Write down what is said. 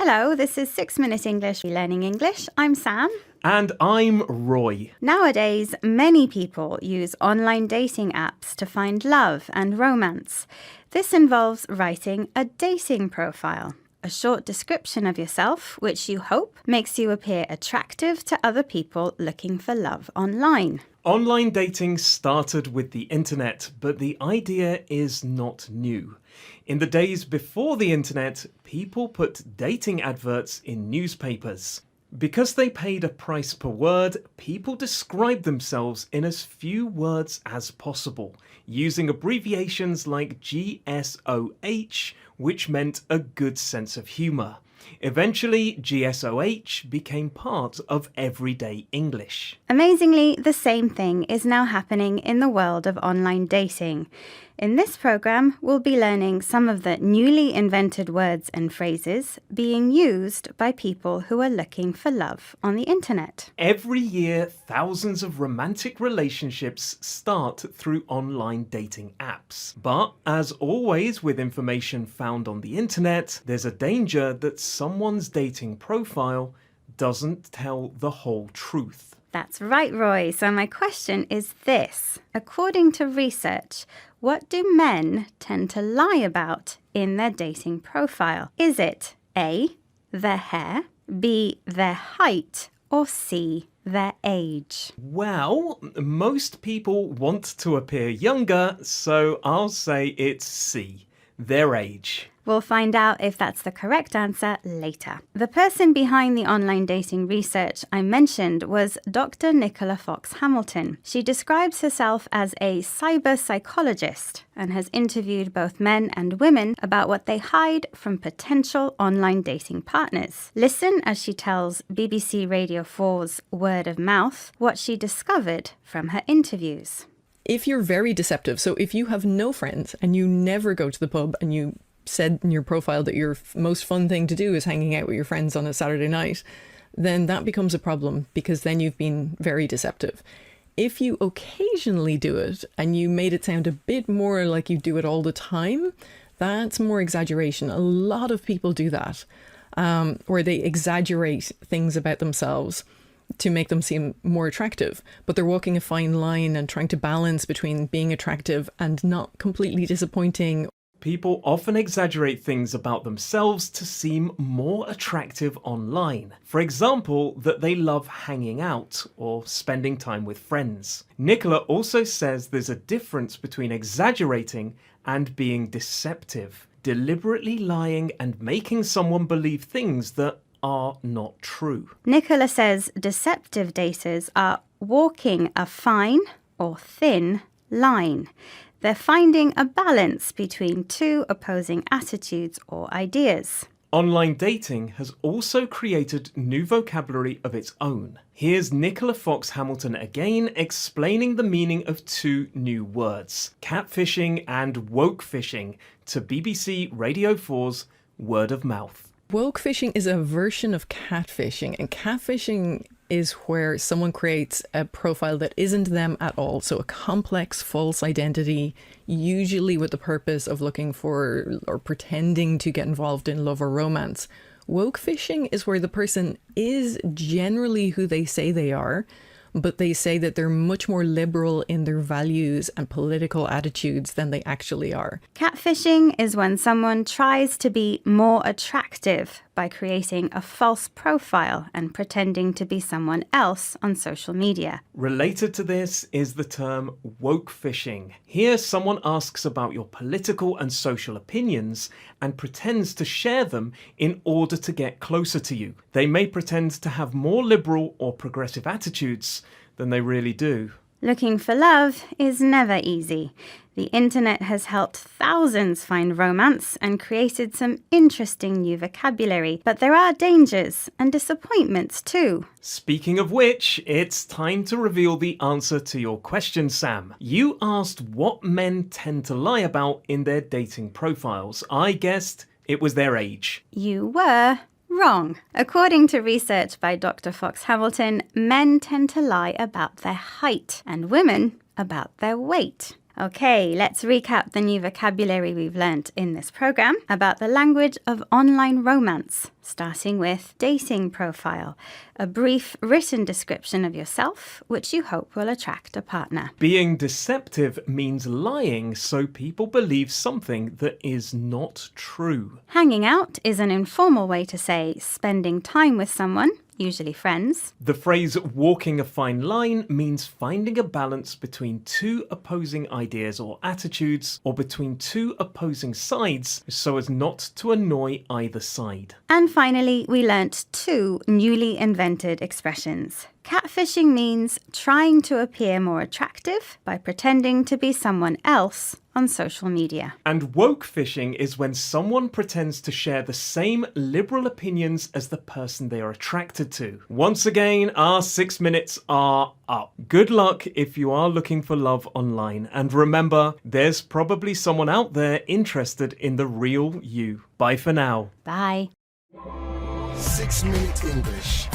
Hello, this is 6 Minute English Learning English. I'm Sam. And I'm Roy. Nowadays, many people use online dating apps to find love and romance. This involves writing a dating profile, a short description of yourself, which you hope makes you appear attractive to other people looking for love online. Online dating started with the internet, but the idea is not new. In the days before the internet, people put dating adverts in newspapers. Because they paid a price per word, people described themselves in as few words as possible, using abbreviations like GSOH, which meant a good sense of humour. Eventually, GSOH became part of everyday English. Amazingly, the same thing is now happening in the world of online dating. In this program, we'll be learning some of the newly invented words and phrases being used by people who are looking for love on the internet. Every year, thousands of romantic relationships start through online dating apps. But as always with information found on the internet, there's a danger that someone's dating profile doesn't tell the whole truth. That's right, Roy. So my question is this. According to research, what do men tend to lie about in their dating profile? Is it A, their hair, B, their height, or C, their age? Well, most people want to appear younger, so I'll say it's C, their age. We'll find out if that's the correct answer later. The person behind the online dating research I mentioned was Dr. Nicola Fox Hamilton. She describes herself as a cyber psychologist and has interviewed both men and women about what they hide from potential online dating partners. Listen as she tells BBC Radio 4's Word of Mouth what she discovered from her interviews. If you're very deceptive, so if you have no friends and you never go to the pub and you said in your profile that your most fun thing to do is hanging out with your friends on a Saturday night, then that becomes a problem because then you've been very deceptive. If you occasionally do it and you made it sound a bit more like you do it all the time, that's more exaggeration. A lot of people do that, where they exaggerate things about themselves to make them seem more attractive, but they're walking a fine line and trying to balance between being attractive and not completely disappointing. People often exaggerate things about themselves to seem more attractive online. For example, that they love hanging out or spending time with friends. Nicola also says there's a difference between exaggerating and being deceptive, deliberately lying and making someone believe things that are not true. Nicola says deceptive daters are walking a fine or thin line. They're finding a balance between two opposing attitudes or ideas. Online dating has also created new vocabulary of its own. Here's Nicola Fox Hamilton again explaining the meaning of two new words, catfishing and wokefishing, to BBC Radio 4's Word of Mouth. Wokefishing is a version of catfishing, and catfishing is where someone creates a profile that isn't them at all. So a complex false identity, usually with the purpose of looking for or pretending to get involved in love or romance. Wokefishing is where the person is generally who they say they are, but they say that they're much more liberal in their values and political attitudes than they actually are. Catfishing is when someone tries to be more attractive by creating a false profile and pretending to be someone else on social media. Related to this is the term wokefishing. Here, someone asks about your political and social opinions and pretends to share them in order to get closer to you. They may pretend to have more liberal or progressive attitudes than they really do. Looking for love is never easy. The internet has helped thousands find romance and created some interesting new vocabulary, but there are dangers and disappointments too. Speaking of which, it's time to reveal the answer to your question, Sam. You asked what men tend to lie about in their dating profiles. I guessed it was their age. You were wrong. According to research by Dr. Fox Hamilton, men tend to lie about their height and women about their weight. Okay, let's recap the new vocabulary we've learnt in this program about the language of online romance, starting with dating profile, a brief written description of yourself, which you hope will attract a partner. Being deceptive means lying so people believe something that is not true. Hanging out is an informal way to say spending time with someone, usually friends. The phrase walking a fine line means finding a balance between two opposing ideas or attitudes, or between two opposing sides so as not to annoy either side. And finally, we learnt two newly invented expressions. Catfishing means trying to appear more attractive by pretending to be someone else on social media. And wokefishing is when someone pretends to share the same liberal opinions as the person they are attracted to. Once again, our 6 minutes are up. Good luck if you are looking for love online. And remember, there's probably someone out there interested in the real you. Bye for now. Bye. 6 Minute English.